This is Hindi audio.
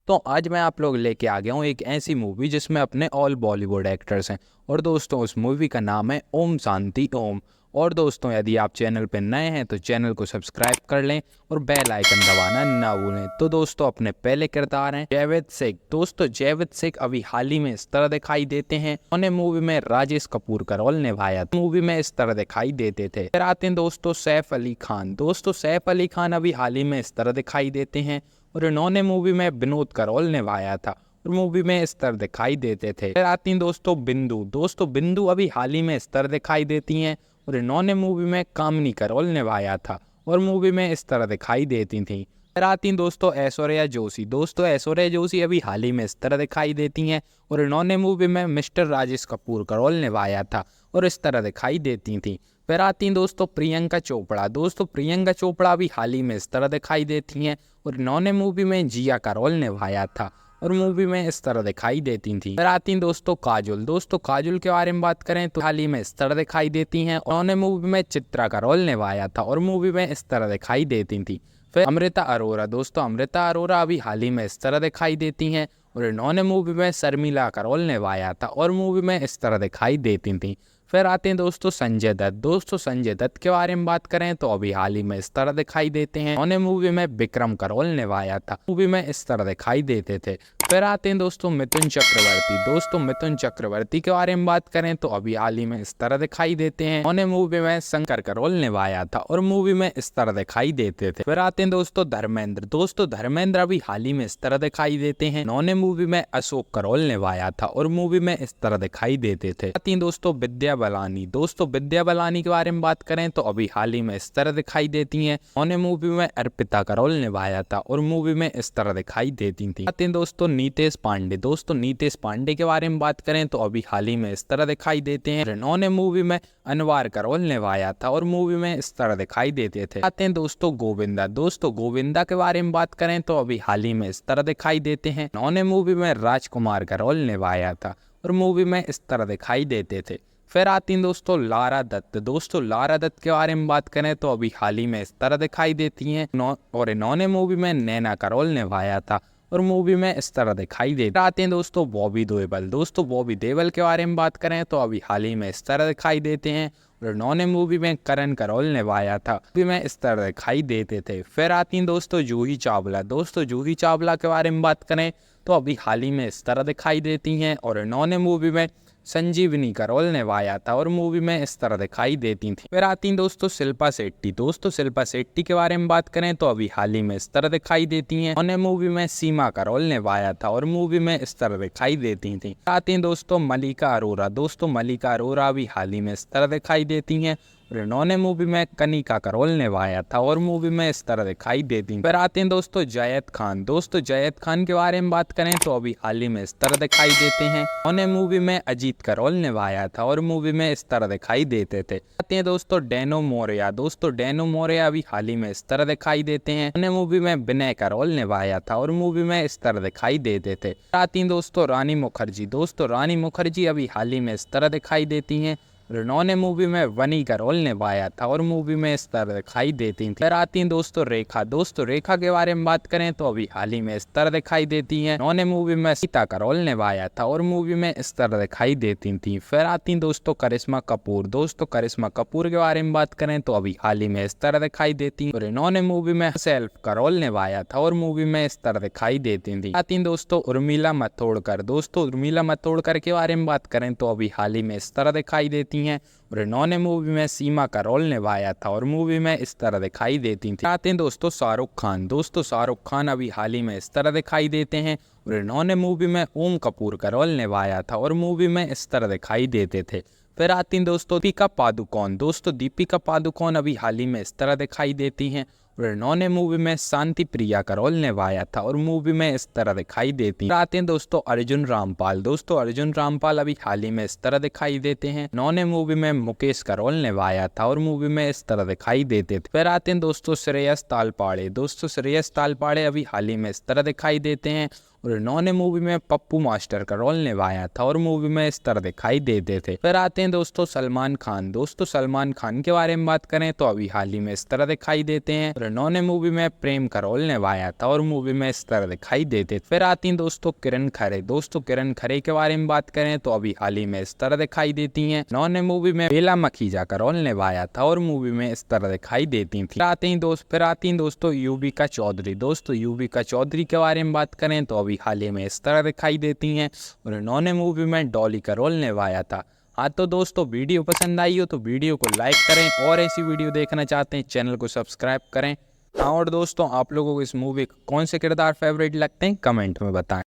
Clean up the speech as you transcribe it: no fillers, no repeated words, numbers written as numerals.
तो आज मैं आप लोग लेके आ गया हूँ एक ऐसी मूवी जिसमें अपने ऑल बॉलीवुड एक्टर्स हैं। और दोस्तों उस मूवी का नाम है ओम शांति ओम। और दोस्तों यदि आप चैनल पर नए हैं तो चैनल को सब्सक्राइब कर लें और बेल आइकन दबाना ना भूलें। तो दोस्तों अपने पहले किरदार हैं जावेद शेख। दोस्तों जावेद शेख अभी हाल ही में इस तरह दिखाई देते हैं, उन्होंने मूवी में राजेश कपूर का रोल निभाया था। मूवी में इस तरह दिखाई देते थे। फिर आते हैं दोस्तों सैफ अली खान। दोस्तों सैफ अली खान अभी हाल ही में इस तरह दिखाई देते हैं और इन्होंने मूवी में विनोद का रोल निभाया था और मूवी में इस तरह दिखाई देते थे। फिर आती हैं दोस्तों बिंदु। दोस्तों बिंदु अभी हाल ही में इस तरह दिखाई देती हैं और इन्होंने मूवी में कामनी का रोल निभाया था और मूवी में इस तरह दिखाई देती थी। फिर आती हैं दोस्तों ऐश्वर्या जोशी। दोस्तों ऐश्वर्या जोशी अभी हाल ही में इस तरह दिखाई देती हैं और इन्होंने मूवी में मिस्टर राजेश कपूर का रोल निभाया था और इस तरह दिखाई देती थी। फिर आती हैं दोस्तों प्रियंका चोपड़ा। दोस्तों प्रियंका चोपड़ा अभी हाल ही में इस तरह दिखाई देती हैं और इन्होंने मूवी में जिया का रोल निभाया था और मूवी में इस तरह दिखाई देती थी। फिर आती हैं दोस्तों काजोल। दोस्तों काजोल के बारे में बात करें तो हाल ही में इस तरह दिखाई देती हैं। उन्होंने मूवी में चित्रा का रोल निभाया था और मूवी में इस तरह दिखाई देती थी। फिर अमृता अरोरा। दोस्तों अमृता अरोरा अभी हाल ही में इस तरह दिखाई देती हैं और इन्होंने मूवी में शर्मिला का रोल निभाया था और मूवी में इस तरह दिखाई देती थी। फिर आते हैं दोस्तों संजय दत्त। दोस्तों संजय दत्त के बारे में बात करें तो अभी हाल ही में इस तरह दिखाई देते हैं, उन्होंने मूवी में विक्रम का रोल निभाया था, मूवी में इस तरह दिखाई देते थे। फिर आते हैं दोस्तों मिथुन चक्रवर्ती। दोस्तों मिथुन चक्रवर्ती के बारे में बात करें तो अभी हाल ही में इस तरह दिखाई देते हैं, उन्होंने मूवी में शंकर का रोल निभाया था और मूवी में इस तरह दिखाई देते थे। फिर आते हैं दोस्तों धर्मेंद्र। दोस्तों धर्मेंद्र अभी हाल ही में इस तरह दिखाई देते हैं, उन्होंने मूवी में अशोक का रोल निभाया था और मूवी में इस तरह दिखाई देते थे। आती हैं दोस्तों विद्या बालानी। दोस्तों विद्या बालानी के बारे में बात करें तो अभी हाल ही में इस तरह दिखाई देती हैं, उन्होंने मूवी में अर्पिता का रोल निभाया था और मूवी में इस तरह दिखाई देती थी। आते हैं दोस्तों नीतेश पांडे। दोस्तों नीतेश पांडे के बारे में बात करें तो अभी हाल ही में इस तरह दिखाई देते हैं, इन्होंने मूवी में अनवार का रोल निभाया था और मूवी में इस तरह दिखाई देते थे। आते हैं दोस्तों गोविंदा। दोस्तों गोविंदा के बारे में बात करें तो अभी हाल ही में इस तरह दिखाई देते हैं, उन्होंने मूवी में राजकुमार का रोल निभाया था और मूवी में इस तरह दिखाई देते थे। फिर आती हैं दोस्तों लारा दत्त। दोस्तों लारा दत्त के बारे में बात करें तो अभी हाल ही में इस तरह दिखाई देती हैं और इन्होंने मूवी में नैना का रोल निभाया था और मूवी में इस तरह दिखाई देते। आते हैं दोस्तों बॉबी देओल। दोस्तों बॉबी देओल के बारे में बात करें तो अभी हाल ही में इस तरह दिखाई देते हैं और इन्होंने मूवी में करण का रोल निभाया था, मूवी में इस तरह दिखाई देते थे। फिर आती हैं दोस्तों जूही चावला। दोस्तों जूही चावला के बारे में बात करें तो अभी हाल ही में इस तरह दिखाई देती हैं और इन्होंने मूवी में संजीवनी का रोल निभाया था और मूवी में इस तरह दिखाई देती थी। फिर आती हैं दोस्तों शिल्पा शेट्टी। दोस्तों शिल्पा शेट्टी के बारे में बात करें तो अभी हाल ही में इस तरह दिखाई देती हैं, उन्होंने मूवी में सीमा का रोल निभाया था और मूवी में इस तरह दिखाई देती थी। आती हैं दोस्तों मलिका अरोरा। दोस्तों मलिका अरोरा अभी हाल ही में इस तरह दिखाई देती हैं और इन्होंने मूवी में कनिका का रोल निभाया था और मूवी में इस तरह दिखाई देती। फिर आते हैं दोस्तों जैद खान। दोस्तों जैद खान के बारे में बात करें तो अभी हाल ही में इस तरह दिखाई देते हैं, उन्होंने मूवी में अजीत का रोल निभाया था और मूवी में इस तरह दिखाई देते थे। आते हैं दोस्तों डैनो मोरिया। दोस्तों डैनो मोरिया अभी हाल ही में इस तरह दिखाई देते हैं, उन्होंने मूवी में विनय का रोल निभाया था और मूवी में इस तरह दिखाई देते थे। आती हैं दोस्तों रानी मुखर्जी। दोस्तों रानी मुखर्जी अभी हाल ही में इस तरह दिखाई देती हैं, इन्होंने मूवी में वनी का रोल निभाया था और मूवी में इस तरह दिखाई देती थी। फिर आती हैं दोस्तों रेखा। दोस्तों रेखा के बारे में बात करें तो अभी हाल ही में इस तरह दिखाई देती हैं, इन्होंने मूवी में सीता का रोल निभाया था और मूवी में इस तरह दिखाई देती थी। फिर आती हैं दोस्तों करिश्मा कपूर। दोस्तों करिश्मा कपूर के बारे में बात करें तो अभी हाल ही में इस तरह दिखाई देती और इन्होंने मूवी में सेल्फ का रोल निभाया था और मूवी में इस तरह दिखाई देती थी। आती हैं दोस्तों उर्मिला मातोंडकर। दोस्तों उर्मिला मातोंडकर के बारे में बात करें तो अभी हाल ही में इस तरह दिखाई देती हैं और इन्होंने मूवी में सीमा का रोल निभाया था और मूवी में इस तरह दिखाई देती थी। आते हैं दोस्तों शाहरुख खान। दोस्तों शाहरुख खान अभी हाल ही में इस तरह दिखाई देते हैं और इन्होंने मूवी में ओम कपूर का रोल निभाया था और मूवी में इस तरह दिखाई देते थे। फिर आती हैं दोस्तों दीपिका पादुकोण। दोस्तों दीपिका पादुकोण अभी हाल ही में इस तरह दिखाई देती हैं और इन्होंने मूवी में शांति प्रिया का रोल निभाया था और मूवी में इस तरह दिखाई देती। आते हैं दोस्तों अर्जुन रामपाल। दोस्तों अर्जुन रामपाल अभी हाल ही में इस तरह दिखाई देते हैं, इन्होंने मूवी में मुकेश का रोल निभाया था और मूवी में इस तरह दिखाई देते थे। फिर आते हैं दोस्तों श्रेयस तालपाड़े। दोस्तों श्रेयस तालपाड़े अभी हाल ही में इस तरह दिखाई देते हैं और इन्होंने मूवी में पप्पू मास्टर का रोल निभाया था और मूवी में इस तरह दिखाई देते थे। फिर आते हैं दोस्तों सलमान खान। दोस्तों सलमान खान के बारे में बात करें तो अभी हाल ही में इस तरह दिखाई देते हैं और इन्होंने मूवी में प्रेम का रोल निभाया था और मूवी में इस तरह दिखाई देते। फिर आती हैं दोस्तों किरण खरे। दोस्तों किरण खरे के बारे में बात करें तो अभी हाल ही में इस तरह दिखाई देती हैं। इन्होंने मूवी में बेला मखीजा का रोल निभाया था और मूवी में इस तरह दिखाई देती थी। फिर आती हैं दोस्तों युविका चौधरी। दोस्तों युविका चौधरी के बारे में बात करें तो अभी हाल ही में इस तरह दिखाई देती हैं और इन्होंने मूवी में डॉली का रोल निभाया था। हाँ तो दोस्तों वीडियो पसंद आई हो तो वीडियो को लाइक करें और ऐसी वीडियो देखना चाहते हैं चैनल को सब्सक्राइब करें। हाँ और दोस्तों आप लोगों को इस मूवी के कौन से किरदार फेवरेट लगते हैं कमेंट में बताएं।